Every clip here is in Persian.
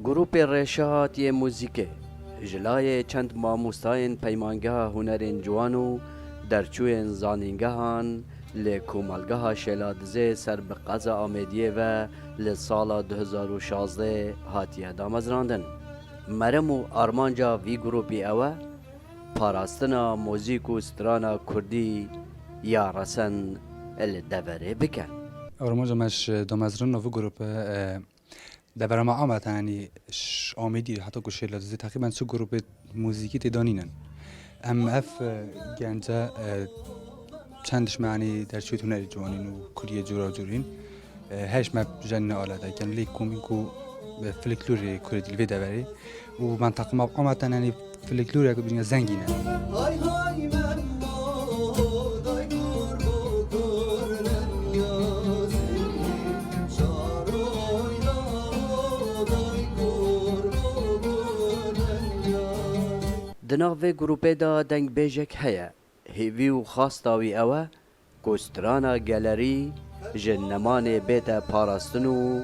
گروپ رشاد یه موزیکه جلای چند ماموستاین پیمانگاه هنرین جوانو درچوین زانینگهان لکومالگاه شلادزه سر به قضا آمدیه و لسال 2016 هاتیه دامزراندن. مرم و آرمانجا وی گروپی اوه پاراستنا موزیک و سترانا کردی یا رسن الدوره بکن. آرمانجا مش دامزران نوو گروپ دبر ما آمد يعني آمدی حتی گوشه لازم تقریبا سو گروپ موزیکی تدانینن ام اف گنجا چندش معنی در چوی هنری جوانین و کلیه جورا جورین هش ما جن آلا ده کن لیک کومیکو فلکلوری کردی الوی دبری و منطقه ما آمد يعني فلکلوری اگه بینی زنگینه. دناوی گروپه دا دنگ بیجک هیا هیوی و خواستاوی اوه کوسترانا گالری جنمان بیت پاراستنو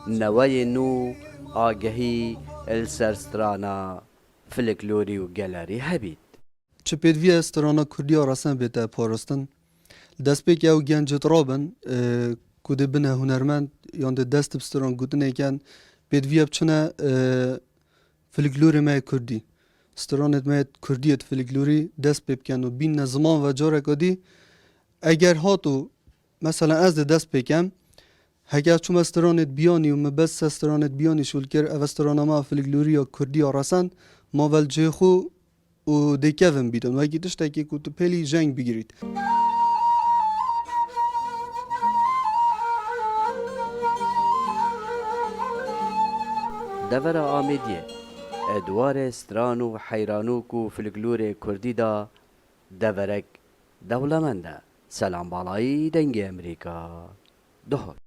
نوای نو آگهی السرسترانا فلکلوری و گالری هبید. چه پیدوی استرانا کردی آراسن بیت پاراستن دست پیک او گنج رابن کده بنه هنرمند یانده دست بستران گوتنه کن پیدوی بچنه فلکلوری مای کردی سترانت مای کردیت فلکلوری دست بکن و بین زمان و جاره کدی اگر هاتو مثلا از دست بکم هگر چون استرانت بیانی و مبس استرانت بیانی شول کر او استرانا ما فلکلوری یا کردی آراسن ما ول جخو و دیکوون بیدن و اگه دشت که تو پلی جنگ بگیرید. دور آمیدیه ادوار سترانو حیرانوک و فلکلور کردی دا دورک دولمنده سلام بالایی دنگ امریکا دهر